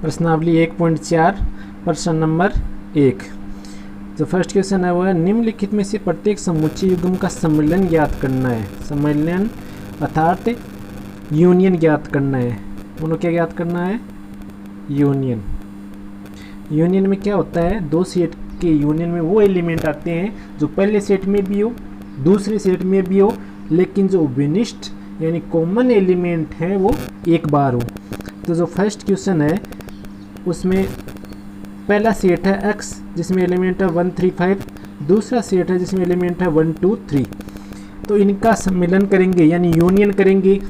प्रश्नावली 1.4 प्रश्न नंबर 1। जो फर्स्ट क्वेश्चन है वो है निम्नलिखित में से प्रत्येक समुच्चय युग्म का सम्मिलन ज्ञात करना है। सम्मिलन अर्थात यूनियन ज्ञात करना है। उन्होंने क्या ज्ञात करना है? यूनियन। यूनियन में क्या होता है? दो सेट के यूनियन में वो एलिमेंट आते हैं जो पहले सेट में भी हो दूसरे सेट में भी हो, लेकिन जो विनिष्ट यानी कॉमन एलिमेंट है वो एक बार हो। तो जो फर्स्ट क्वेश्चन है उसमें पहला सेट है x जिसमें एलिमेंट है 1 3 5, दूसरा सेट है जिसमें एलिमेंट है 1 2 3। तो इनका सम्मिलन करेंगे यानी यूनियन करेंगे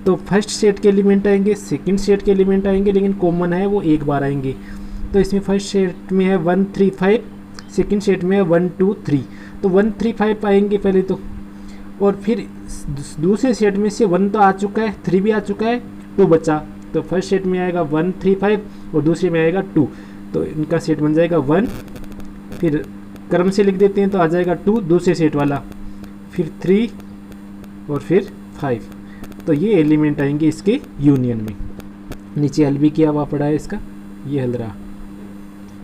तो फर्स्ट सेट के एलिमेंट आएंगे, सेकंड सेट के एलिमेंट आएंगे, लेकिन कॉमन है वो एक बार आएंगे। तो इसमें फर्स्ट सेट में है 1 3 5, सेकंड सेट में है 1 2 3। तो 1 3 5 आएंगे पहले तो, और फिर दूसरे सेट में से 1 तो आ चुका है, 3 भी आ चुका है, 2 बचा। तो फर्स्ट सेट में आएगा 1 3 5 और दूसरे में आएगा 2। तो इनका सेट बन जाएगा 1, फिर क्रम से लिख देते हैं तो आ जाएगा 2 दूसरे सेट वाला, फिर 3 और फिर 5। तो ये एलिमेंट आएंगे इसके यूनियन में। नीचे हल भी किया हुआ पड़ा है इसका, ये हल रहा,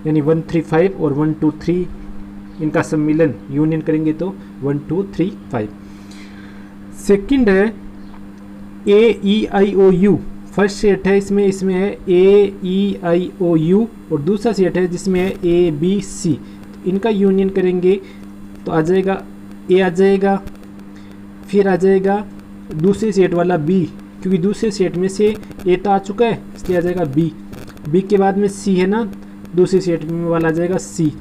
यानी 1 3 5 और 1 2 3 इनका सम्मिलन यूनियन करेंगे तो 1 2 3 5। सेकंड है ए ई आई ओ यू। फर्स्ट सेट है इसमें है ए ई आई ओ यू और दूसरा सेट है जिसमें है ए बी सी। इनका यूनियन करेंगे तो आ जाएगा ए, आ जाएगा, फिर आ जाएगा दूसरे सेट वाला बी, क्योंकि दूसरे सेट में से ए तो आ चुका है इसलिए आ जाएगा बी। बी के बाद में सी है ना, दूसरे सेट में वाला आ जाएगा सी।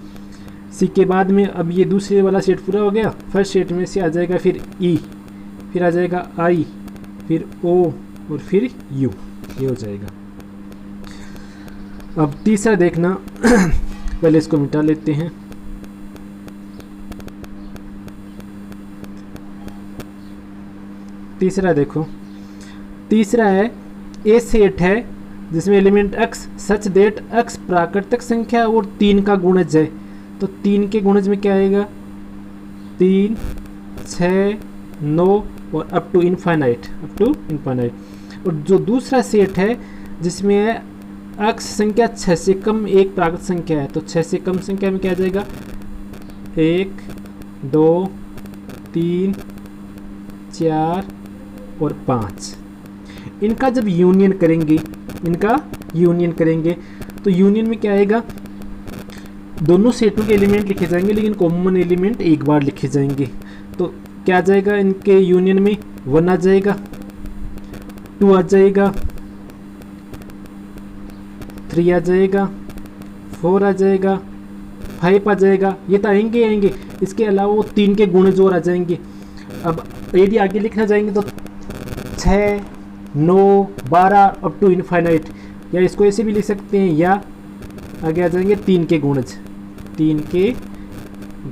सी के बाद में अब ये दूसरे वाला सेट पूरा हो गया, फर्स्ट सेट में से आ जाएगा फिर ई, फिर आ जाएगा आई, फिर ओ और फिर यू। ये हो जाएगा। अब तीसरा देखना पहले इसको मिटा लेते हैं। तीसरा देखो, तीसरा है ए सेट है जिसमें element x such that x प्राकृतिक संख्या और 3 का गुणज है। तो 3 के गुणज में क्या आएगा? 3 6 9 और up to infinite, up to infinite. और जो दूसरा सेट है जिसमें है x संख्या 6 से कम एक प्राकृतिक संख्या है, तो 6 से कम संख्या में क्या आ जाएगा? 1 2 3 4 और 5। इनका जब यूनियन करेंगे, इनका यूनियन करेंगे तो यूनियन में क्या आएगा? दोनों सेटों के एलिमेंट लिखे जाएंगे लेकिन कॉमन एलिमेंट एक बार लिखे जाएंगे। तो क्या आ जाएगा इनके यूनियन में? 1 आ जाएगा, 2 आ जाएगा, 3 आ जाएगा, 4 आ जाएगा, 5 आ जाएगा। ये तो आएंगे। इसके अलावा वो 3 के गुणज और आ जाएंगे। अब यदि आगे लिखना चाहेंगे तो 6 9 12 अप टू इनफाइनाइट, या इसको ऐसे भी लिख सकते हैं, या आगे आ जाएंगे 3 के गुणज, 3 के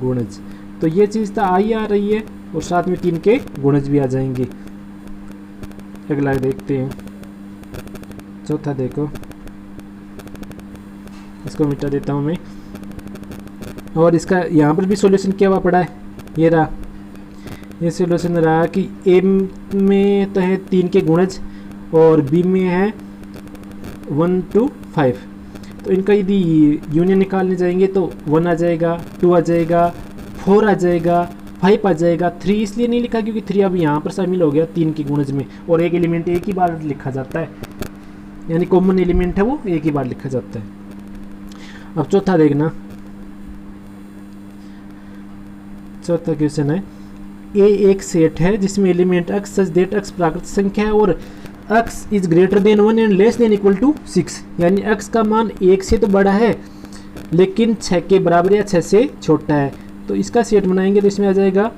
गुणज। तो ये चीज़ तो आ रही है और साथ में 3 के गुणज भी आ जाएंगे। अगला देखते हैं, चौथा देखो, इसको मिटा देता हूँ मैं। और इसका यहाँ पर भी सॉल्यूशन किया हुआ पड़ा है, ये रहा, ये सॉल्यूशन रहा कि ए में तो है 3 के गुणज और बी में है 1 2 5। तो इनका यदि यूनियन निकालने जाएंगे तो 1 आ जाएगा, 2 आ जाएगा, 4 आ जाएगा, 5 आ जाएगा। 3 इसलिए नहीं लिखा क्योंकि 3 अब यहाँ पर शामिल हो गया 3 के गुणज में, और एक एलिमेंट एक ही बार लिखा जाता है, यानी कॉमन एलिमेंट है वो एक ही बार लिखा जाता है। अब चौथा देखना, चौथा क्वेश्चन है ए एक सेट है जिसमें element x such that x प्राकृतिक संख्या है और x is greater than 1 and less than equal to 6, यानी x का मान 1 से तो बड़ा है लेकिन 6 के बराबर या 6 से छोटा है। तो इसका सेट बनाएंगे तो इसमें आ जाएगा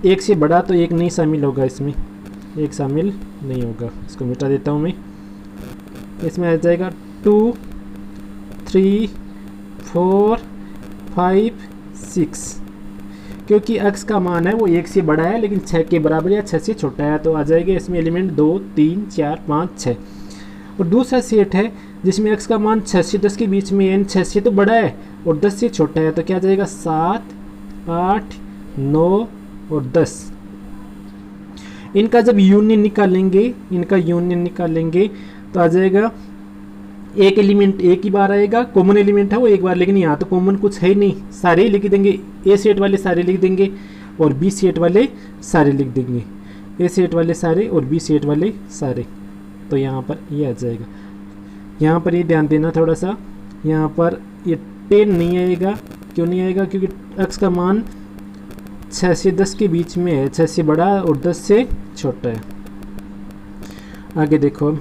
1 से बड़ा, तो 1 नहीं शामिल होगा, इसमें 1 शामिल नहीं होगा। इसको मिटा देता हूँ मैं। इसमें आ जाएगा 2 3 4 5 6, क्योंकि x का मान है वो 1 से बड़ा है लेकिन 6 के बराबर या 6 से छोटा है। तो आ जाएगा इसमें एलिमेंट 2 3 4 5 6। और दूसरा सेट है जिसमें x का मान 6 से 10 के बीच में है, 6 से तो बड़ा है और 10 से छोटा है। तो क्या आ जाएगा? 7 8 9 और 10। इनका जब यूनियन निकालेंगे, इनका यूनियन निकालेंगे तो आ जाएगा एक एलिमेंट एक ही बार आएगा, कॉमन एलिमेंट है वो एक बार, लेकिन यहाँ तो कॉमन कुछ है ही नहीं, सारे ही लिख देंगे, ए सेट वाले सारे लिख देंगे और बी सेट वाले सारे लिख देंगे, ए सेट वाले सारे और बी सेट वाले सारे। तो यहाँ पर ये आ जाएगा। यहाँ पर ये ध्यान देना थोड़ा सा, यहाँ पर ये 10 नहीं आएगा। क्यों नहीं आएगा? क्योंकि x का मान 6 से 10 के बीच में है, 6 से बड़ा और 10 से छोटा है। आगे देखो,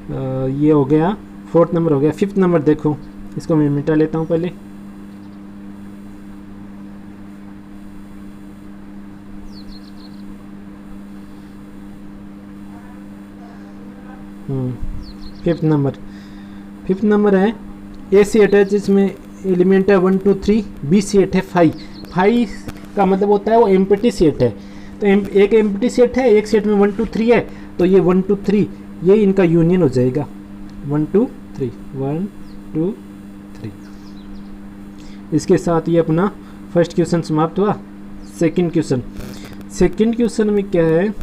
ये हो गया 4th नंबर हो गया। 5th नंबर देखो, इसको मैं मिटा लेता हूँ पहले। फिफ्थ नंबर है ए सेट है जिसमें एलिमेंट है 1 2 3, बी सेट है 5। 5 का मतलब होता है वो एम्प्टी सेट है। तो एक एम्प्टी सेट है, एक सेट में 1 2 3 है, तो ये 1 2 3 ये इनका यूनियन हो जाएगा। 1 2 3 1 2 3। इसके साथ ये अपना फर्स्ट क्वेश्चन समाप्त हुआ। सेकंड क्वेश्चन में क्या है,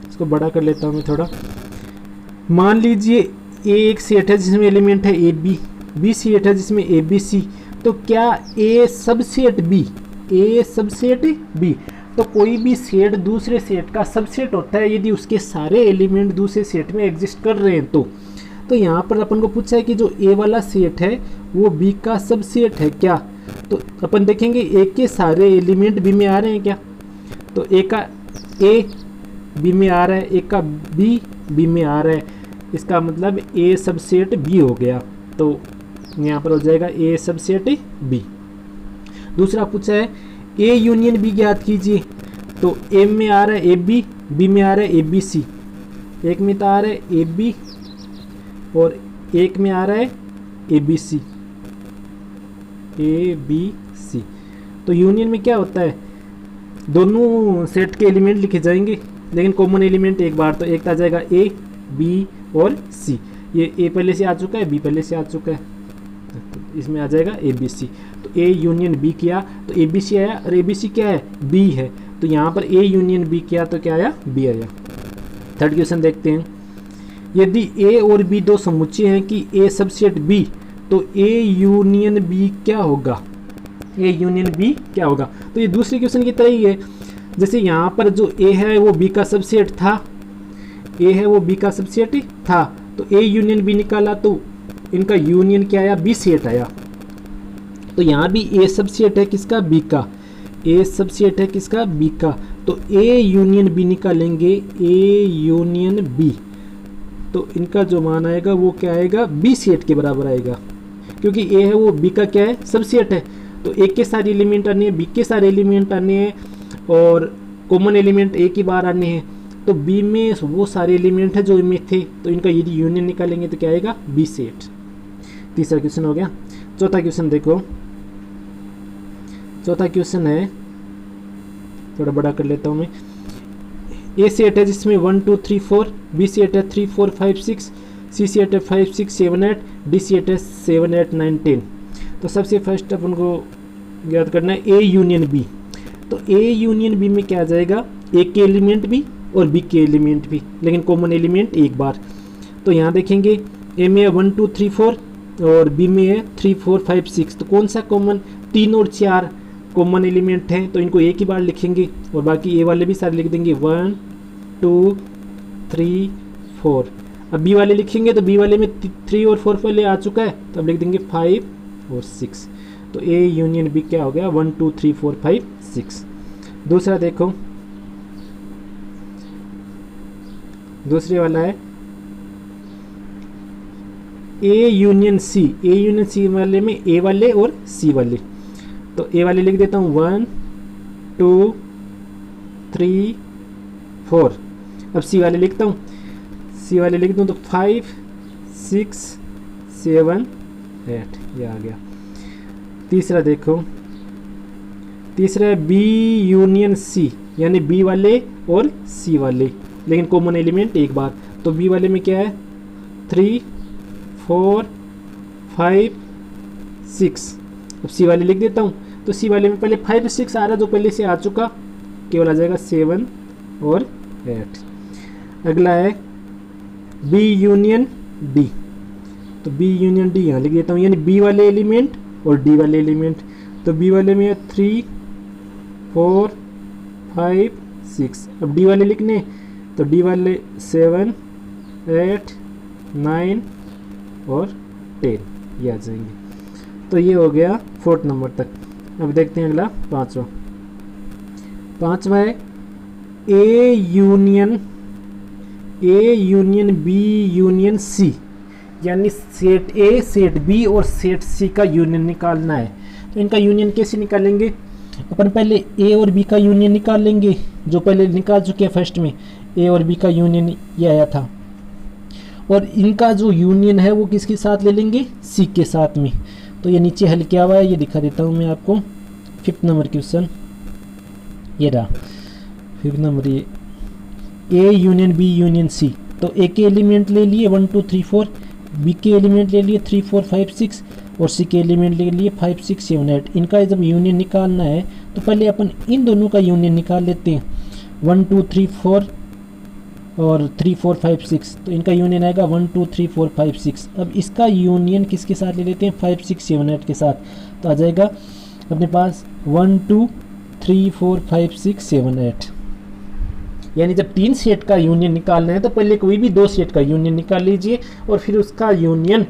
इसको बड़ा कर लेता हूँ मैं थोड़ा। मान लीजिए ए एक सेट है जिसमें एलिमेंट है ए बी, बी सेट है जिसमें ए बी सी। तो क्या ए सबसेट बी, तो कोई भी सेट दूसरे सेट का सबसेट होता है यदि उसके सारे एलिमेंट दूसरे सेट में एग्जिस्ट कर रहे हैं। तो यहाँ पर अपन को पूछा है कि जो ए वाला सेट है वो बी का सबसेट है क्या। तो अपन देखेंगे ए के सारे एलिमेंट बी में आ रहे हैं क्या। तो ए का ए बी में आ रहा है, एक का बी में आ रहा है, इसका मतलब ए सबसेट बी हो गया। तो यहाँ पर हो जाएगा ए सबसेट बी। दूसरा पूछा है ए यूनियन बी ज्ञात कीजिए। तो ए में आ रहा है ए बी में आ रहा है ए बी सी। एक में तो आ रहा है ए बी और एक में आ रहा है ए बी सी। तो यूनियन में क्या होता है, दोनों सेट के एलिमेंट लिखे जाएंगे लेकिन कॉमन एलिमेंट एक बार। तो एक आ जाएगा ए बी और सी। ये ए पहले से आ चुका है, बी पहले से आ चुका है, तो इसमें आ जाएगा ए बी सी। तो ए यूनियन बी किया तो ए बी सी आया, और ए बी सी क्या है, बी है। तो यहाँ पर ए यूनियन बी किया तो क्या आया, बी आया। थर्ड क्वेश्चन देखते हैं। यदि ए और बी दो समुच्चय हैं कि ए सबसेट बी, तो ए यूनियन बी क्या होगा, तो ये दूसरे क्वेश्चन की तरह ही है। जैसे यहाँ पर जो ए है वो बी का सबसेट था, तो ए यूनियन बी निकाला तो इनका यूनियन क्या आया, बी सेट आया। तो यहाँ भी ए सबसेट है किसका, बी का, तो ए यूनियन बी निकालेंगे, ए यूनियन बी। तो इनका जो मान आएगा वो क्या आएगा, बी सेट के बराबर आएगा, क्योंकि ए है वो बी का क्या है, सबसेट है। तो ए के सारे एलिमेंट आने हैं, बी के सारे एलिमेंट आने हैं और कॉमन एलिमेंट एक ही बार आने हैं। तो बी में वो सारे एलिमेंट है जो इनमें थे, तो इनका यदि यूनियन निकालेंगे तो क्या आएगा, बी सेट। तीसरा क्वेश्चन हो गया। चौथा क्वेश्चन देखो, चौथा क्वेश्चन है, थोड़ा बड़ा कर लेता हूँ मैं। ए सेट है जिसमें 1 2 3 4, बी सेट है 3 4 5 6, सी सेट है 5 6 7 8, डी सेट है 7 8 9 10। तो सबसे फर्स्ट अपन को याद करना है ए यूनियन बी। तो ए यूनियन बी में क्या आ जाएगा, ए के एलिमेंट भी और बी के एलिमेंट भी, लेकिन कॉमन एलिमेंट एक बार। तो यहाँ देखेंगे ए में है 1 2 3 4 और बी में है 3 4 5 6। तो कौन सा कॉमन, 3 और 4 कॉमन एलिमेंट हैं, तो इनको एक ही बार लिखेंगे और बाकी ए वाले भी सारे लिख देंगे 1 2 3 4। अब बी वाले लिखेंगे तो बी वाले में 3 और 4 पहले आ चुका है, तो अब लिख देंगे 5 और 6। तो ए यूनियन बी क्या हो गया, 1 2 3 4 5 6। दूसरा देखो, दूसरे वाला है A union C. A union C वाले में ए वाले और सी वाले, तो ए वाले लिख देता हूँ 1 2 3 4। अब सी वाले लिखता हूँ, सी वाले लिख दूँ तो 5 6 7 8, ये आ गया। तीसरा देखो, तीसरा है बी यूनियन सी, यानी बी वाले और सी वाले, लेकिन कॉमन एलिमेंट एक बार। तो बी वाले में क्या है, 3 4 5 6। अब सी वाले लिख देता हूँ, तो सी वाले में पहले 5 6 आ रहा जो पहले से आ चुका, केवल आ जाएगा 7 और 8। अगला है बी यूनियन डी, तो बी यूनियन डी यहाँ लिख देता हूँ, यानी बी वाले एलिमेंट और डी वाले एलिमेंट। तो बी वाले में 3 4 5 6, अब डी वाले लिखने, तो डी वाले 7 8 9 और 10 ये आ जाएंगे। तो ये हो गया 4th नंबर तक। अब देखते हैं अगला पांचवा है A union B union C, यानी सेट ए सेट बी और सेट सी का यूनियन निकालना है। तो इनका यूनियन कैसे निकालेंगे? अपन पहले ए और बी का यूनियन निकाल लेंगे, जो पहले निकाल चुके हैं फर्स्ट में, ए और बी का यूनियन ये आया था। और इनका जो यूनियन है वो किसके साथ ले लेंगे? सी के साथ में। तो ये नीचे हल किया हुआ है, ये दिखा देता हूँ मैं आपको। 5th नंबर क्वेश्चन ये रहा 5th नंबर, ये A union B union C. तो ए के एलिमेंट ले लिए 1 2 3 4, बी के एलिमेंट ले लिए 3 4 5 6 और सी के एलिमेंट ले लिए 5 6 7 8। इनका जब यूनियन निकालना है तो पहले अपन इन दोनों का यूनियन निकाल लेते हैं, 1 2 3 4 और 3 4 5 6। तो इनका यूनियन आएगा 1 2 3 4 5 6। अब इसका यूनियन किसके साथ ले लेते हैं? 5 6 7 8 के साथ। तो आ जाएगा अपने पास 1 2 3 4 5 6 7 8। यानी जब 3 सेट का यूनियन निकालना है तो पहले कोई भी 2 सेट का यूनियन निकाल लीजिए और फिर उसका यूनियन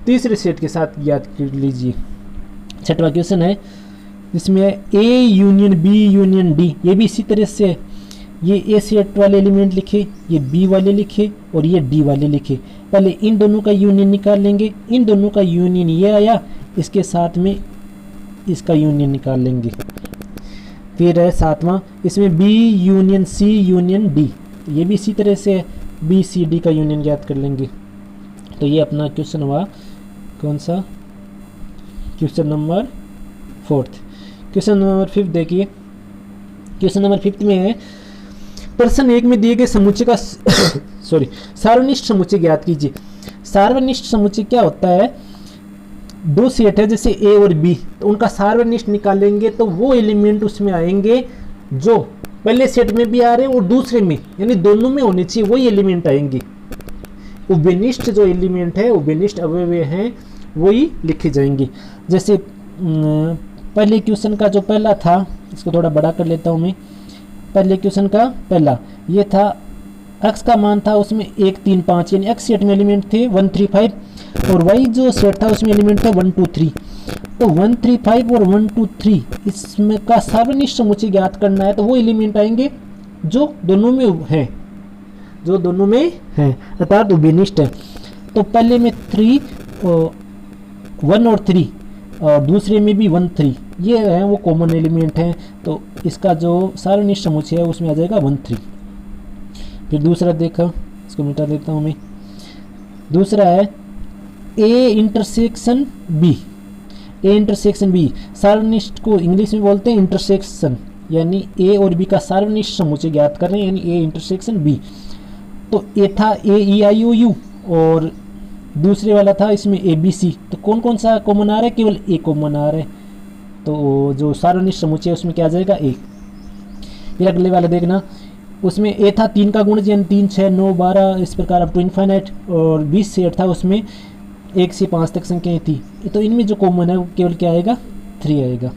तीसरे सेट के साथ याद कर लीजिए। 6वां क्वेश्चन है जिसमें A union B union D, ये भी इसी तरह से है। ये ए सेट वाले एलिमेंट लिखे, ये बी वाले लिखे और ये डी वाले लिखे। पहले इन दोनों का यूनियन निकाल लेंगे, इन दोनों का यूनियन ये आया, इसके साथ में इसका यूनियन निकाल लेंगे। फिर है 7वां, इसमें B union C union D, तो ये भी इसी तरह से है, बी सी डी का यूनियन ज्ञात कर लेंगे। तो ये अपना क्वेश्चन हुआ कौन सा? Question number 4th। Question number 5 देखिए। क्वेश्चन नंबर 5 में है प्रश्न 1 में दिए गए समुच्चय का सार्वनिष्ठ समुच्चय ज्ञात कीजिए। सार्वनिष्ठ समुच्चय क्या होता है? 2 सेट है जैसे ए और बी, तो उनका सार्वनिष्ठ निकालेंगे तो वो एलिमेंट उसमें आएंगे जो पहले सेट में भी आ रहे हैं और दूसरे में, यानी दोनों में होने चाहिए वही एलिमेंट आएंगे। उभयनिष्ठ जो एलिमेंट है, उभयनिष्ठ अवयव हैं, वही लिखे जाएंगे। जैसे पहले क्वेश्चन का जो पहला था, इसको थोड़ा बड़ा कर लेता हूँ मैं। पहले क्वेश्चन का पहला ये था, x का मान था उसमें 1 3 5, यानी x सेट में एलिमेंट थे 1 3 5 और y जो सेट था उसमें एलिमेंट था 1 2 3। तो 1 3 5 और 1 2 3 इसमें का सार्वनिष्ठ समुच्चय ज्ञात करना है, तो वो एलिमेंट आएंगे जो दोनों में हैं, जो दोनों में हैं, अर्थात उभयनिष्ठ है। तो पहले में 3 1 और 3 और दूसरे में भी 1 3, ये हैं वो कॉमन एलिमेंट हैं। तो इसका जो सार्वनिष्ठ समुच्चय है उसमें आ जाएगा 1 3। फिर दूसरा देखा, इसको मिटा देता हूँ मैं। दूसरा है A intersection B. A intersection B, सार्वनिष्ठ को इंग्लिश में बोलते हैं इंटरसेक्शन, यानी ए और बी का सार्वनिष्ठ समुच्चय ज्ञात कर रहे हैं, यानी ए इंटरसेक्शन बी। तो ए था ए ई आई ओ यू और दूसरे वाला था इसमें ए बी सी। तो कौन कौन सा कॉमन आ रहा है? केवल ए कॉमन आ रहा है। तो जो सार्वनिष्ठ समुच्चय है उसमें क्या आ जाएगा? ए। फिर अगले वाला देखना, उसमें ए था 3 का गुणज, यानी 3 6 9 12 इस प्रकार अप टू इनफाइनाइट, और 20 सेट था उसमें 1 से 5 तक संख्याएं थी। तो इनमें जो कॉमन है वो केवल क्या आएगा? 3 आएगा।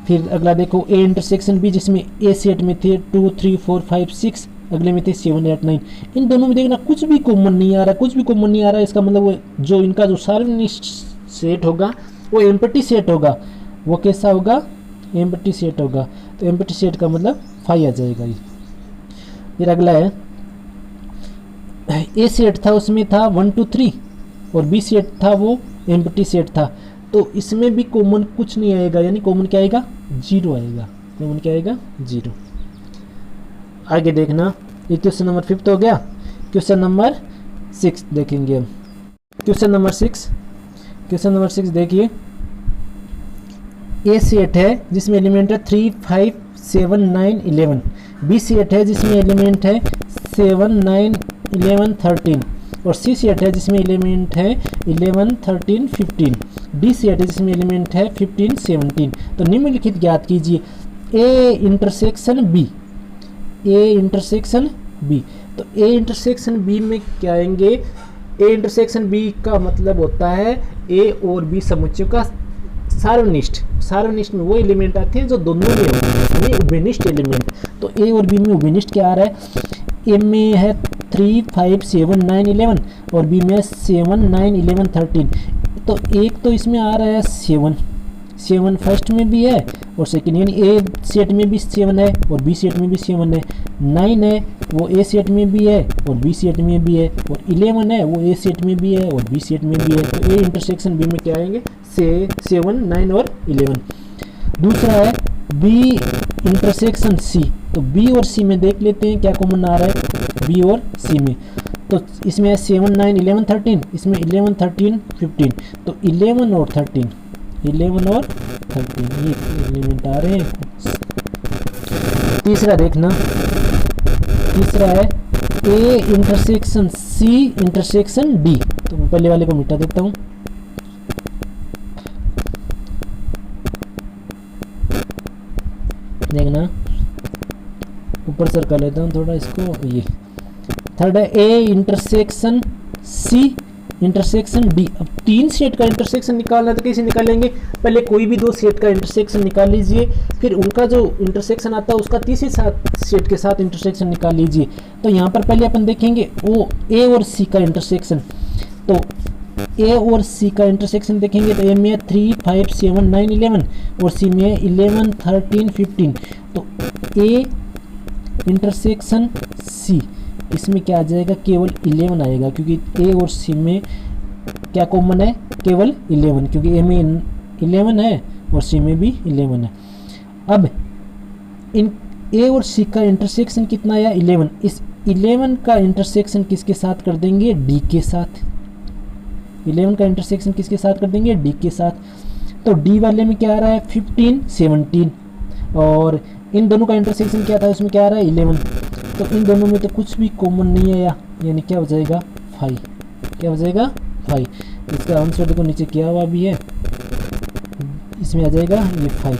फिर अगला देखो ए इंटरसेक्शन बी, जिसमें ए सेट में थे 2 3 4 5 6, अगले में थे 7 8 9। इन दोनों में देखना कुछ भी कॉमन नहीं आ रहा, कुछ भी कॉमन नहीं आ रहा। इसका मतलब वो जो इनका जो सार्वनिष्ठ सेट होगा वो एम्प्टी सेट होगा। वो कैसा होगा? एम्प्टी सेट होगा। तो एम्प्टी सेट का मतलब 5 आ जाएगा ये। फिर अगला है ए सेट था उसमें था 1 2 3 और बी सेट था वो एम्प्टी सेट था। तो इसमें भी कॉमन कुछ नहीं आएगा, यानी कॉमन क्या आएगा? 0 आएगा। कॉमन क्या आएगा? 0। आगे देखना, ये क्वेश्चन नंबर 5 हो गया। क्वेश्चन नंबर 6 देखेंगे हम। क्वेश्चन नंबर 6, क्वेश्चन नंबर 6 देखिए। ए सेट है जिसमें एलिमेंट है 3 5 7 9 11। बी सेट है जिसमें एलिमेंट है 7 9 11 13 और सी सेट है जिसमें एलिमेंट है 11 13 15। डी सेट है जिसमें एलिमेंट है 15 17। तो निम्नलिखित ज्ञात कीजिए A intersection B. A intersection B, तो ए इंटरसेक्शन बी में क्या आएंगे, ए इंटरसेक्शन बी का मतलब होता है ए और बी समुच्चय का सार्वनिष्ठ। सार्वनिष्ठ में वो एलिमेंट आते हैं जो दोनों में हो, ये उभयनिष्ठ एलिमेंट। तो ए और बी में उभयनिष्ठ क्या आ रहा है, ए में है 3, 5, 7, 9, 11 और बी में 7, 9, 11, 13। तो एक तो इसमें आ रहा है 7 फर्स्ट में भी है और सेकंड, यानी ए सेट में भी 7 है और बी सेट में भी 7 है। 9 है वो ए सेट में भी है और बी सेट में भी है, और 11 है वो ए सेट में भी है और बी सेट में भी है। तो ए इंटरसेक्शन बी में क्या आएंगे, 7, 9 और 11। दूसरा है बी इंटरसेक्शन सी। तो बी और सी में देख लेते हैं क्या कॉमन आ रहा है बी और सी में। तो इसमें है 7, 9, 11, 13, इसमें 11, 13, 15। तो 11 और 13 ये एलिमेंट आ रहे हैं। तीसरा देखना, तीसरा है A intersection C intersection D. तो मैं पहले वाले को मिटा देता हूँ। देखना ऊपर सर्कल लेता हूँ थोड़ा इसको। ये थर्ड है A intersection C intersection D. अब 3 सेट का इंटरसेक्शन निकालना है तो कैसे निकालेंगे, पहले कोई भी 2 सेट का इंटरसेक्शन निकाल लीजिए, फिर उनका जो इंटरसेक्शन आता है उसका तीसरे सेट के साथ इंटरसेक्शन निकाल लीजिए। तो यहाँ पर पहले अपन देखेंगे वो ए और सी का इंटरसेक्शन। तो ए और सी का इंटरसेक्शन देखेंगे तो ए में 3, 5, 7, 9, 11 और सी में 11, 13, 15। तो ए इंटरसेक्शन सी, इसमें क्या आ जाएगा, केवल 11 आएगा, क्योंकि ए और सी में क्या कॉमन है, केवल 11, क्योंकि ए में 11 है और सी में भी 11 है। अब इन ए और सी का इंटरसेक्शन कितना आया, 11। इस 11 का इंटरसेक्शन किसके साथ कर देंगे, डी के साथ। 11 का इंटरसेक्शन किसके साथ कर देंगे, डी के साथ। तो डी वाले में क्या आ रहा है, 15, 17 और इन दोनों का इंटरसेक्शन क्या था, उसमें क्या आ रहा है, 11। तो इन दोनों में तो कुछ भी कॉमन नहीं आया, यानी क्या हो जाएगा, 5। क्या हो जाएगा, 5। इसका आंसर देखो नीचे किया हुआ भी है, इसमें आ जाएगा ये 5।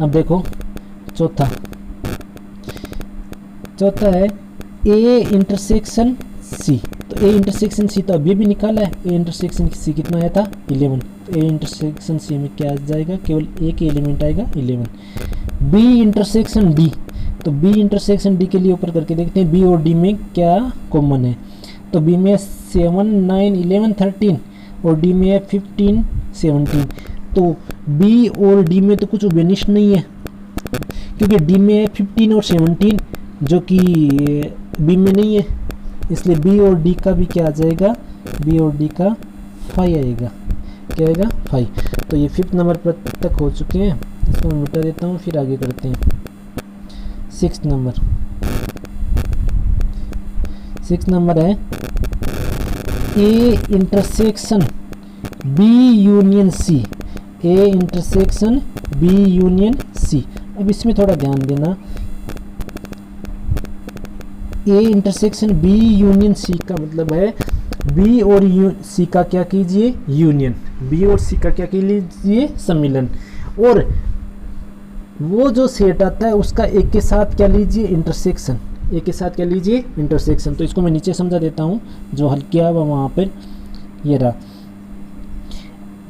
अब देखो चौथा है ए इंटरसेक्शन सी। तो ए इंटरसेक्शन सी तो अभी भी निकाला है, ए इंटरसेक्शन सी कितना आया था, 11। तो ए इंटरसेक्शन सी में क्या आ जाएगा, केवल एक एलिमेंट आएगा, 11। B intersection D. तो बी इंटरसेक्शन डी के लिए ऊपर करके देखते हैं बी और डी में क्या कॉमन है। तो बी में 7, 9, 11, 13 और डी में है 15, 17। तो बी और डी में तो कुछ उभयनिष्ठ नहीं है, क्योंकि डी में है 15 और 17 जो कि बी में नहीं है, इसलिए बी और डी का भी क्या आ जाएगा, बी और डी का 5 आएगा। क्या आएगा, 5। तो ये 5th नंबर पर तक हो चुके हैं, इसको मैं मिटा देता हूँ, फिर आगे करते हैं। 6th नंबर है A intersection B union C. A intersection B union C. अब इसमें थोड़ा ध्यान देना, A intersection B union C का मतलब है बी और सी का क्या कीजिए, यूनियन। बी और सी का क्या कीजिए, सम्मिलन। और वो जो सेट आता है उसका एक के साथ क्या लीजिए, इंटरसेक्शन। एक के साथ क्या लीजिए, इंटरसेक्शन। तो इसको मैं नीचे समझा देता हूँ, जो हल किया हुआ वहाँ पर ये रहा,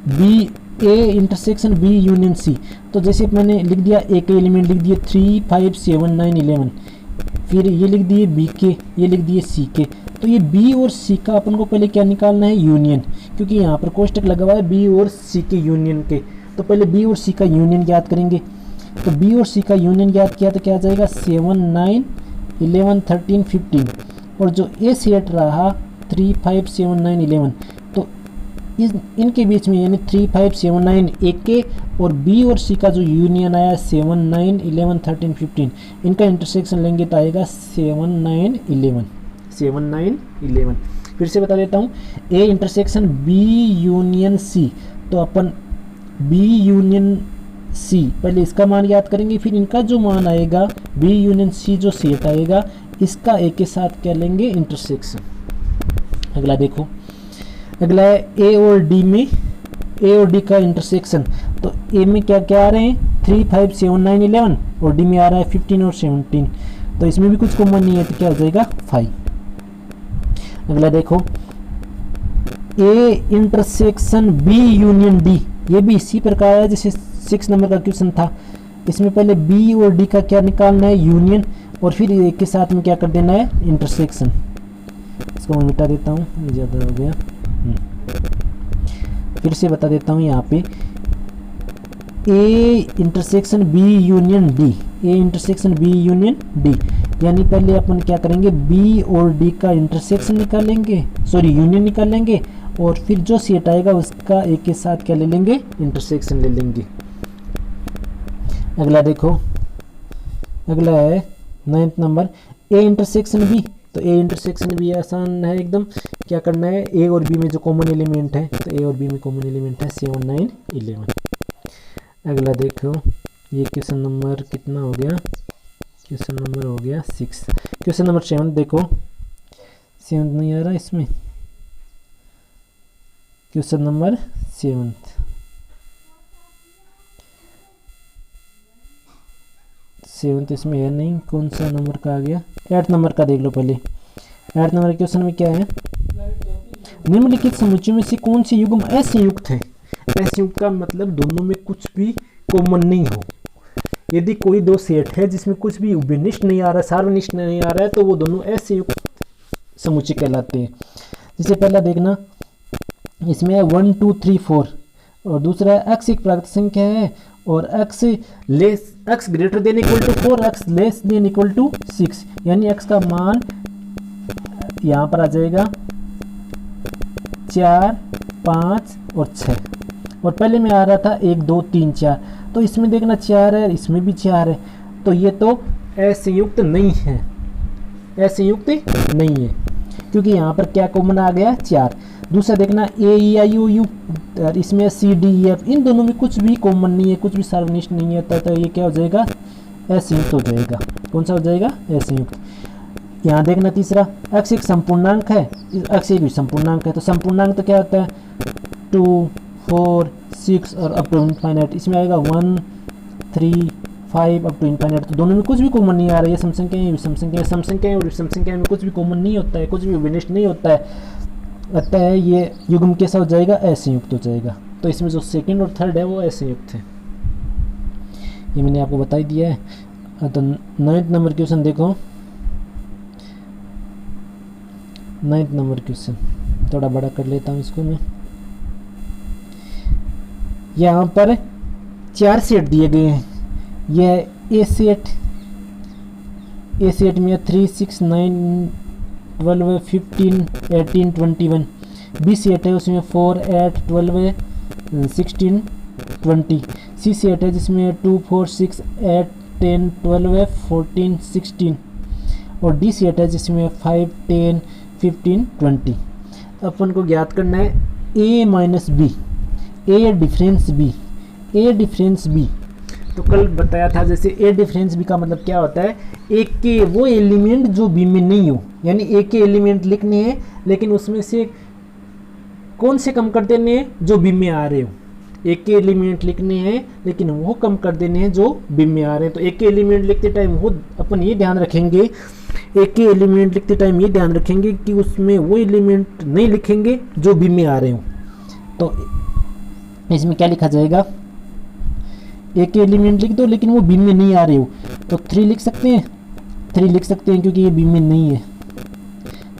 B A intersection B union C. तो जैसे मैंने लिख दिया, ए के एलिमेंट लिख दिए 3, 5, 7, 9, 11, फिर ये लिख दिए बी के, ये लिख दिए सी के। तो ये बी और सी का अपन को पहले क्या निकालना है, यूनियन, क्योंकि यहाँ पर कोष्टक लगा हुआ है बी और सी के यूनियन के। तो पहले बी और सी का यूनियन ज्ञात करेंगे। तो बी और सी का यूनियन ज्ञात किया तो क्या आ जाएगा, 7, 9, 11, 13, 15। और जो ए सेट रहा 3, 5, 7, 9, 11, तो इनके बीच में यानी 3, 5, 7, 9 ए के और बी और सी का जो यूनियन आया 7, 9, 11, 13, 15, इनका इंटरसेक्शन लेंगे तो आएगा 7, 9, 11। 7, 9, 11। फिर से बता देता हूँ, A intersection B union C. तो अपन बी यूनियन सी पहले इसका मान याद करेंगे, फिर इनका जो मान आएगा बी यूनियन सी जो सेट आएगा इसका ए के साथ क्या लेंगे, इंटरसेक्शन। अगला देखो, है ए और डी में, ए और डी का इंटरसेक्शन। तो ए में क्या क्या आ रहे हैं, 3 5 7 9 11 और डी में आ रहा है 15 और 17, तो इसमें भी कुछ कॉमन नहीं है, तो क्या हो जाएगा 5। अगला देखो A intersection B union D, ये भी इसी प्रकार है जैसे 6 नंबर का क्वेश्चन था। इसमें पहले बी और डी का क्या निकालना है, यूनियन, और फिर एक के साथ में क्या कर देना है, इंटरसेक्शन। इसको मैं मिटा देता हूँ, ये ज़्यादा हो गया। फिर से बता देता हूँ यहाँ पे A intersection B union D, A intersection B union D, यानी पहले अपन क्या करेंगे, बी और डी का इंटरसेक्शन निकालेंगे, सॉरी यूनियन निकालेंगे, और फिर जो सेट आएगा उसका एक के साथ क्या ले लेंगे, इंटरसेक्शन ले लेंगे। अगला देखो, अगला है 9th number A intersection B, तो ए इंटरसेक्शन बी आसान है एकदम, क्या करना है, ए और बी में जो कॉमन एलिमेंट है, तो ए और बी में कॉमन एलिमेंट है 7 9 11। अगला देखो ये क्वेश्चन नंबर कितना हो गया, क्वेश्चन नंबर हो गया 6। क्वेश्चन नंबर 7 देखो, 7 नहीं आ रहा इसमें, क्वेश्चन नंबर 7 इसमें है नहीं, कौन सा नंबर का आ गया, 8 नंबर का देख लो पहले। 8 नंबर क्वेश्चन में क्या है, निम्नलिखित समुच्चयों में से कौन से युग्म असंयुक्त है। असंयुक्त का मतलब दोनों में कुछ भी कॉमन नहीं हो। यदि कोई दो सेट है जिसमें कुछ भी उभयनिष्ठ नहीं आ रहा, सार्वनिष्ठ नहीं आ रहा है, तो वो दोनों असंयुक्त समुच्चय कहलाते हैं। जैसे पहला देखना, इसमें है 1 2 3 4, और दूसरा है x एक प्राकृत संख्या है और x greater than equal to 4, x less than equal to 6, यानी x का मान यहाँ पर आ जाएगा 4 5 और 6, और पहले में आ रहा था 1 2 3 4, तो इसमें देखना 4 है, इसमें भी 4 है, तो ये तो असंयुक्त नहीं है, असंयुक्त नहीं है, क्योंकि यहाँ पर क्या कॉमन आ गया 4। दूसरा देखना ए ई आई ओ यू, इसमें सी डी ई एफ, इन दोनों में कुछ भी कॉमन नहीं है, कुछ भी सार्वनिष्ठ नहीं है, तो ये क्या हो जाएगा, असंयुक्त हो जाएगा। कौन सा हो जाएगा, असंयुक्त। यहाँ देखना तीसरा, x एक संपूर्णांक है, x एक भी संपूर्णांक है, तो संपूर्णांक तो क्या होता है 2 4 6 और अप टू इनफाइनाइट, इसमें आएगा 1 3 5 अप टू इनफाइनाइट, तो दोनों में कुछ भी कॉमन नहीं आ रहा है। ये समसंख्या है, समसंख्या और समसंख्या में कुछ भी कॉमन नहीं होता है, कुछ भी विनिष्ट नहीं होता है, अतः ये युग्म कैसा हो जाएगा, असंयुक्त हो जाएगा। तो इसमें जो सेकंड और थर्ड है वो असंयुक्त है, ये मैंने आपको बता ही दिया है। तो 9th नंबर क्वेश्चन देखो, 9th नंबर क्वेश्चन थोड़ा बड़ा कर लेता हूँ इसको मैं। यहाँ पर 4 सेट दिए गए हैं, यह ए सेट में 3 6 9 12 15 18 21, बी सेट है उसमें 4 8 12 16 20, सी सेट है जिसमें 2 4 6 8 10 12 14 16, और डी सेट है जिसमें 5 10 15 20। अपन को ज्ञात करना है ए माइनस बी, ए डिफरेंस बी, ए डिफरेंस बी। तो कल बताया था जैसे ए डिफरेंस बी का मतलब क्या होता है, ए के वो एलिमेंट जो बी में नहीं हो, यानी ए के एलिमेंट लिखने हैं लेकिन उसमें से कौन से कम कर देने हैं जो बी में आ रहे हो। ए के एलिमेंट लिखने हैं लेकिन वो कम कर देने हैं जो बी में आ रहे हैं। तो ए के एलिमेंट लिखते टाइम वो अपन ये ध्यान रखेंगे, ए के एलिमेंट लिखते टाइम ये ध्यान रखेंगे कि उसमें वो एलिमेंट नहीं लिखेंगे जो बी में आ रहे हो। तो इसमें क्या लिखा जाएगा, ए के एलिमेंट लिख दो लेकिन वो बी में नहीं आ रहे हो, तो 3 लिख सकते हैं, 3 लिख सकते हैं क्योंकि ये बी में नहीं है।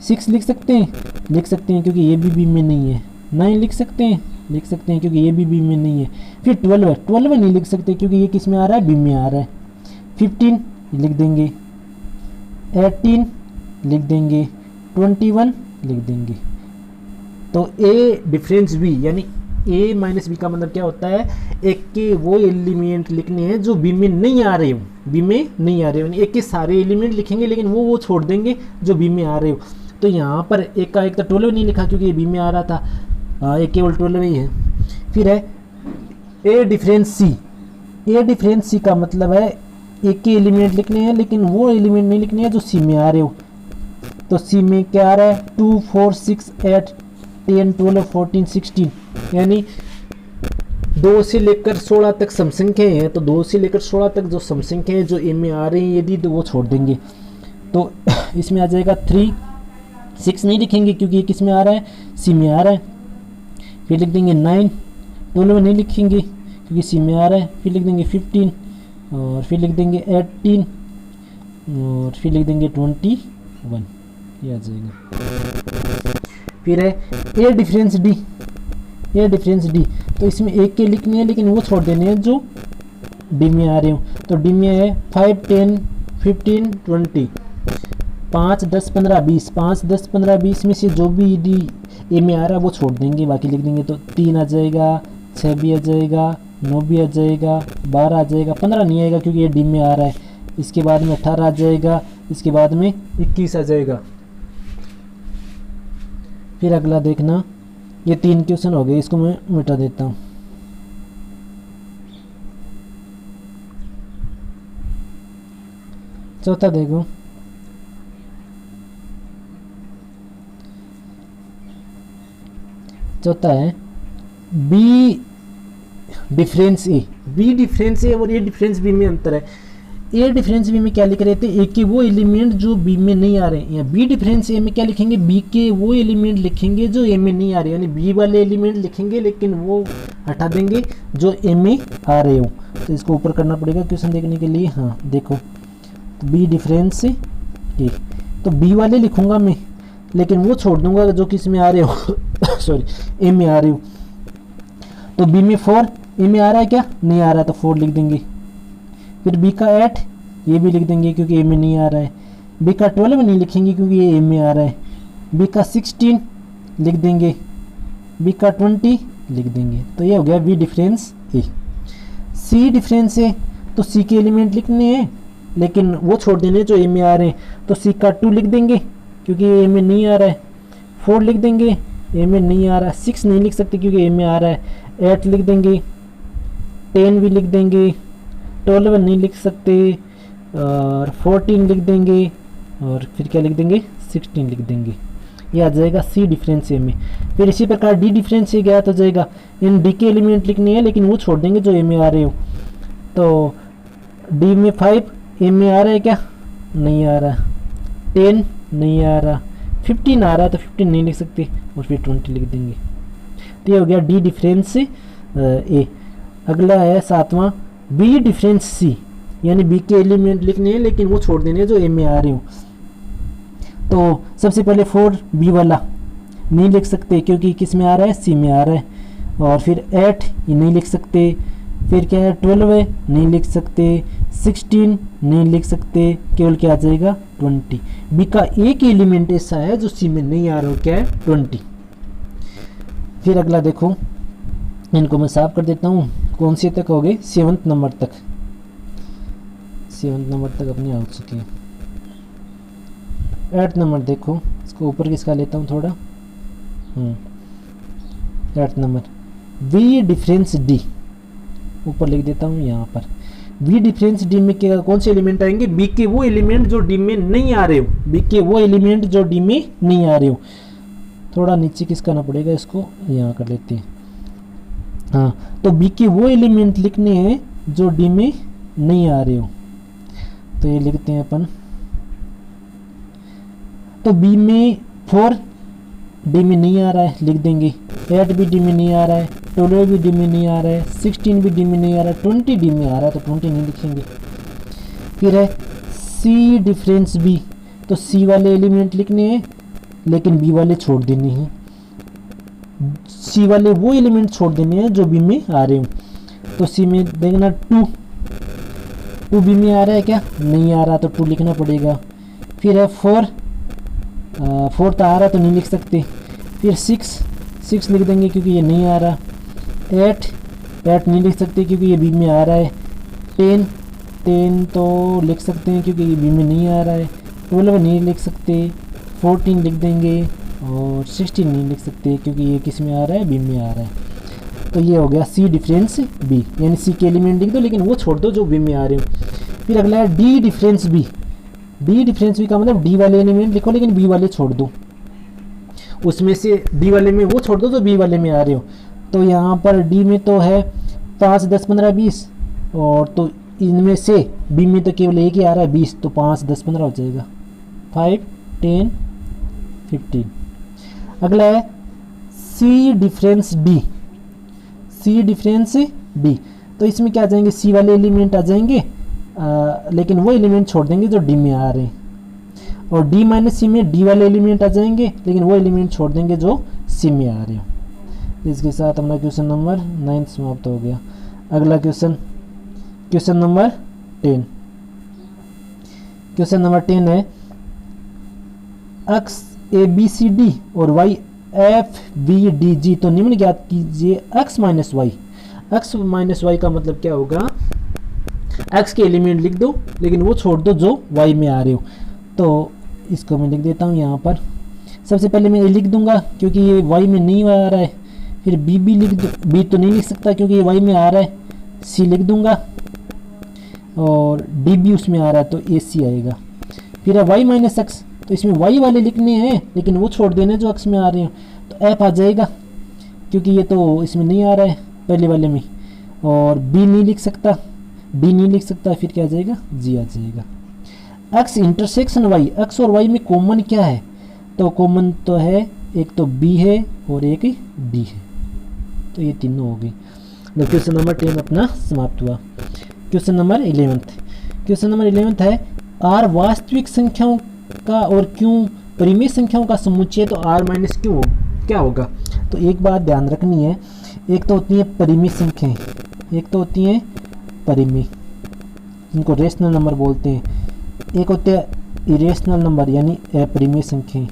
6 लिख सकते हैं क्योंकि ये भी बी में नहीं है। 9 लिख सकते हैं क्योंकि ये भी बी में नहीं है। फिर 12 नहीं लिख सकते क्योंकि ये किस में आ रहा है, बी में आ रहा है। 15 लिख देंगे, 18 लिख देंगे, 21 लिख देंगे। तो ए डिफरेंस बी यानी ए माइनस बी का मतलब क्या होता है, एक के वो एलिमेंट लिखने हैं जो बी में नहीं आ रहे हो, यानी एक के सारे एलिमेंट लिखेंगे लेकिन वो छोड़ देंगे जो बी में आ रहे हो। तो यहाँ पर एक का एक तो 12 नहीं लिखा क्योंकि ये बी में आ रहा था, एक केवल 12 ही है। फिर है ए डिफरेंस सी, ए डिफरेंस सी का मतलब है एक के एलिमेंट लिखने हैं लेकिन वो एलिमेंट नहीं लिखने हैं जो सी में आ रहे हो। तो सी में क्या आ रहा है, 2 4 6 8 10 12 14 16, यानी 2 से लेकर 16 तक सम संख्याएं हैं, तो 2 से लेकर 16 तक जो सम संख्याएं जो ए में आ रही हैं यदि, तो वो छोड़ देंगे। तो इसमें आ जाएगा 3, 6 नहीं लिखेंगे क्योंकि ये किस में आ रहा है, सी में आ रहा है। फिर लिख देंगे 9, 12 नहीं लिखेंगे क्योंकि सी में आ रहा है। फिर लिख देंगे 15 और फिर लिख देंगे 18 और फिर लिख देंगे 21, ये आ जाएगा। फिर है ए डिफरेंस डी, ए डिफरेंस डी, तो इसमें एक के लिखने हैं लेकिन वो छोड़ देने हैं जो डी में आ रहे हो। तो डी में है 5, 10, 15, 20, 5, 10, 15, 20, 5, 10, 15, 20 में से जो भी डी ए में आ रहा है वो छोड़ देंगे, बाकी लिख देंगे। तो 3 आ जाएगा, 6 भी आ जाएगा, 9 भी आ जाएगा, 12 आ जाएगा, 15 नहीं आएगा क्योंकि ये डी में आ रहा है। इसके बाद में 18 आ जाएगा, इसके बाद में 21 आ जाएगा। फिर अगला देखना, ये 3 क्वेश्चन हो गए, इसको मैं मिटा देता हूँ। चौथा देखो, चौथा है बी डिफरेंस ए, बी डिफरेंस ए और ए डिफरेंस बी में अंतर है। ए डिफरेंस बी में क्या लिख रहे थे, ए के वो एलिमेंट जो बी में नहीं आ रहे हैं, या बी डिफरेंस ए में क्या लिखेंगे, बी के वो एलिमेंट लिखेंगे जो ए में नहीं आ रहे, यानी बी वाले एलिमेंट लिखेंगे लेकिन वो हटा देंगे जो ए में आ रहे हो। तो इसको ऊपर करना पड़ेगा क्वेश्चन देखने के लिए। हाँ देखो, तो बी डिफरेंस ए, तो बी वाले लिखूंगा मैं लेकिन वो छोड़ दूंगा जो किस में आ रहे हो सॉरी, ए में आ रहे हो। तो बी में 4 ए में आ रहा है क्या, नहीं आ रहा है, तो 4 लिख देंगे। फिर बी का 8 ये भी लिख देंगे क्योंकि ए में नहीं आ रहा है। बी का 12 नहीं लिखेंगे क्योंकि ये ए में आ रहा है। बी का 16 लिख देंगे, बी का 20 लिख देंगे। तो ये हो गया बी डिफरेंस ए। सी डिफरेंस ए, तो सी के एलिमेंट लिखने हैं लेकिन वो छोड़ देने जो ए में आ रहे हैं। तो सी का 2 लिख देंगे क्योंकि ए में नहीं आ रहा है। 4 लिख देंगे, ए में नहीं आ रहा है। 6 नहीं लिख सकते क्योंकि ए में आ रहा है। 8 लिख देंगे, 10 भी लिख देंगे, 12 नहीं लिख सकते, और 14 लिख देंगे, और फिर क्या लिख देंगे, 16 लिख देंगे। ये आ जाएगा सी डिफरेंस ए में। फिर इसी प्रकार डी डिफरेंस ए ज्ञात हो जाएगा। इन डी के एलिमेंट लिखने हैं लेकिन वो छोड़ देंगे जो ए में आ रहे हो। तो डी में 5 ए में आ रहा है क्या, नहीं आ रहा। 10 नहीं आ रहा, 15 आ रहा है तो 15 नहीं लिख सकते, और फिर 20 लिख देंगे। तो ये हो गया डी डिफरेंस ए। अगला है 7वां, बी डिफरेंस सी, यानी बी के एलिमेंट लिखने हैं लेकिन वो छोड़ देने हैं जो ए में आ रहे हो। तो सबसे पहले 4 बी वाला नहीं लिख सकते क्योंकि किस में आ रहा है, सी में आ रहा है। और फिर 8 ये नहीं लिख सकते। फिर क्या है, 12 नहीं लिख सकते, 16 नहीं लिख सकते, केवल क्या आ जाएगा, 20। बी का एक एलिमेंट ऐसा है जो सी में नहीं आ रहा हो, क्या है, 20। फिर अगला देखो, इनको मैं साफ कर देता हूँ। कौन से तक हो गए, 7th नंबर तक, 7th नंबर तक अपने आ चुके हैं। 8th नंबर देखो, इसको ऊपर किसका लेता हूँ थोड़ा, 8th number, B difference D, ऊपर लिख देता हूँ यहाँ पर। बी डिफरेंस डी में क्या, कौन से एलिमेंट आएंगे, बी के वो एलिमेंट जो डी में नहीं आ रहे हो, बी के वो एलिमेंट जो डी में नहीं आ रहे हो। थोड़ा नीचे किस करना पड़ेगा, इसको यहाँ कर लेते हैं। हाँ, तो बी के वो एलिमेंट लिखने हैं जो डी में नहीं आ रहे हो। तो ये लिखते हैं अपन। तो बी में 4 डी में नहीं आ रहा है, लिख देंगे। 8 भी डी में नहीं आ रहा है, 12 भी डी में नहीं आ रहा है, 16 भी डी में नहीं आ रहा है, 20 डी में आ रहा है तो 20 नहीं लिखेंगे। फिर है सी डिफरेंस बी, तो सी वाले एलिमेंट लिखने हैं लेकिन बी वाले छोड़ देने हैं। सी वाले वो एलिमेंट छोड़ देने हैं जो बी में आ रहे हो। तो सी में देखना 2 बी में आ रहा है क्या, नहीं आ रहा तो 2 लिखना पड़ेगा। फिर है 4 तो आ रहा तो नहीं लिख सकते। फिर 6 लिख देंगे क्योंकि ये नहीं आ रहा। 8 नहीं लिख सकते क्योंकि ये बी में आ रहा है। 10 तो लिख सकते हैं क्योंकि ये बी में नहीं आ रहा है। 12 नहीं लिख सकते, 14 लिख देंगे, और 16 नहीं लिख सकते क्योंकि ये किस में आ रहा है, बी में आ रहा है। तो ये हो गया सी डिफरेंस बी, यानी सी के एलिमेंट लिख दो लेकिन वो छोड़ दो जो बी में आ रहे हो। फिर अगला है D difference B. D difference B का मतलब डी वाले एलिमेंट लिखो लेकिन बी वाले छोड़ दो, उसमें से डी वाले में वो छोड़ दो जो बी वाले में आ रहे हो। तो यहाँ पर डी में तो है 5 10 15 20, और तो इनमें से बी में तो केवल एक ही आ रहा है 20, तो 5 10 15 हो जाएगा, 5 10 15। अगला है सी डिफरेंस डी, सी डिफरेंस डी, तो इसमें क्या आ जाएंगे, सी वाले एलिमेंट आ जाएंगे, लेकिन वो एलिमेंट छोड़ देंगे जो डी में आ रहे हैं, और डी माइनस सी में डी वाले एलिमेंट आ जाएंगे, लेकिन वो एलिमेंट छोड़ देंगे जो सी में आ रहे हो। इसके साथ हमारा क्वेश्चन नंबर 9 समाप्त हो गया। अगला question, question number 10, question number 10 है x a b c d और y f b d g, तो निम्न ज्ञात कीजिए x minus y. x minus y का मतलब क्या होगा, x के एलिमेंट लिख दो लेकिन वो छोड़ दो जो y में आ रहे हो। तो इसको मैं लिख देता हूँ यहाँ पर। सबसे पहले मैं a लिख दूंगा क्योंकि ये y में नहीं आ रहा है, फिर b भी लिख दो, b तो नहीं लिख सकता क्योंकि ये y में आ रहा है, c लिख दूंगा, और d भी उसमें आ रहा है तो ac आएगा। फिर है y माइनस एक्स, तो इसमें y वाले लिखने हैं लेकिन वो छोड़ देने जो x में आ रहे हैं, तो f आ जाएगा क्योंकि ये तो इसमें नहीं आ रहा है पहले वाले में, और b नहीं लिख सकता, d नहीं लिख सकता, फिर क्या आ जाएगा, g आ जाएगा। x इंटरसेक्शन y, x और y में कॉमन क्या है, तो कॉमन तो है एक तो b है और एक d है, तो ये तीनों हो गई। क्वेश्चन नंबर 10 अपना समाप्त हुआ। क्वेश्चन नंबर 11, क्वेश्चन नंबर 11 है r वास्तविक संख्याओं का और क्यों परिमेय संख्याओं का समुच्चय, तो r माइनस क्यों क्या होगा। तो एक बात ध्यान रखनी है, एक तो होती है परिमेय संख्याएं, एक तो होती है परिमेय, जिनको रेशनल नंबर बोलते हैं, एक होते हैं इरेशनल नंबर यानी अपरिमेय संख्याएं,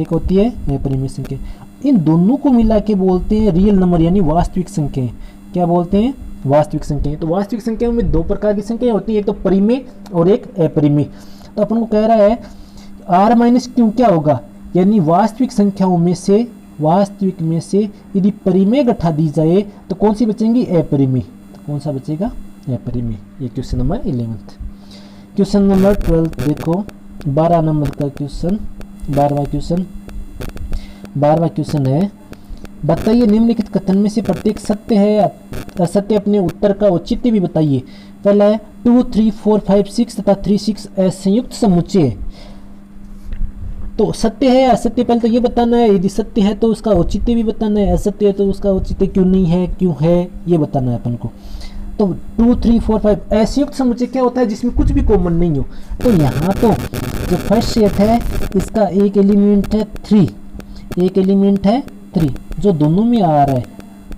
एक होती है अपरिमेय संख्या। इन दोनों को मिला के बोलते हैं रियल नंबर यानी वास्तविक संख्याएं। क्या बोलते हैं, वास्तविक संख्याएं। तो वास्तविक संख्याओं में दो प्रकार की संख्याएं होती हैं, एक तो परिमेय और एक अपरिमेय। तो अपन को कह रहा है r माइनस क्यों क्या होगा, यानी वास्तविक संख्याओं में से, वास्तविक में से यदि परिमेय घटा दी जाए तो कौन सी बचेंगी, अपरिमेय। तो कौन सा बचेगा, अपरिमेय। ये क्वेश्चन नंबर 11। क्वेश्चन नंबर 12 देखो, 12 नंबर का क्वेश्चन, 12वां क्वेश्चन है बताइए निम्नलिखित कथन में से प्रत्येक सत्य है या असत्य, अपने उत्तर का औचित्य भी बताइए। पहला है 2 3 4 5 6 तथा 3 6 संयुक्त समुच्चय है। तो सत्य है या असत्य पहले तो ये बताना है, यदि सत्य है तो उसका औचित्य भी बताना है, असत्य है तो उसका औचित्य क्यों नहीं है, क्यों है, ये बताना है अपन को। तो 2 3 4 5 असंयुक्त समुच्चय क्या होता है, जिसमें कुछ भी कॉमन नहीं हो। तो यहाँ तो जो फर्स्ट सेट है इसका एक एलिमेंट है 3, एक एलिमेंट है 3 जो दोनों में आ रहा है,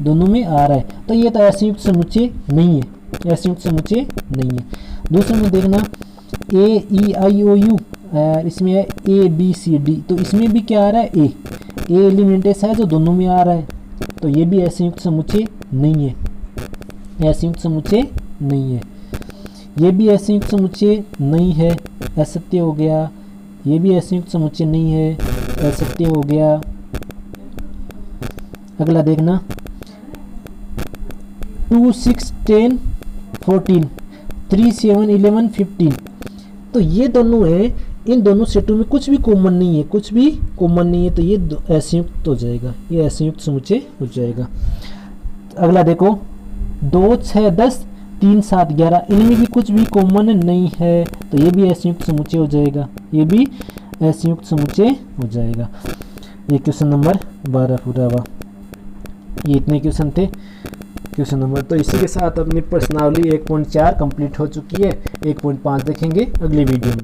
दोनों में आ रहा है, तो ये तो असंयुक्त समुच्चय नहीं है, असंयुक्त समुच्चय नहीं है। दूसरे में देखना ए ई आई ओ यू, इसमें है ए बी सी डी, तो इसमें भी क्या आ रहा है, ए एलिमेंट ऐसा है जो दोनों में आ रहा है, तो ये भी असंयुक्त समुच्चय नहीं है, असंयुक्त समुच्चय नहीं है। ये भी असंयुक्त समुच्चय नहीं है, असत्य हो गया। ये भी असंयुक्त समुच्चय नहीं है, असत्य हो गया। अगला देखना 2 6 10 14 3 7 11 15, तो ये दोनों है, इन दोनों सेटों में कुछ भी कॉमन नहीं है, कुछ भी कॉमन नहीं है, तो ये असंयुक्त हो जाएगा, ये असंयुक्त समुच्चय हो जाएगा। अगला देखो 2 6 10 3 7 11, इनमें भी कुछ भी कॉमन नहीं है, तो ये भी असंयुक्त समुच्चय हो जाएगा, ये भी असंयुक्त समुच्चय हो जाएगा। ये क्वेश्चन नंबर 12 पूरा हुआ। ये इतने क्वेश्चन थे क्वेश्चन नंबर। तो इसी के साथ अपनी प्रश्नावली 1.4 कंप्लीट हो चुकी है। 1.5 देखेंगे अगली वीडियो में।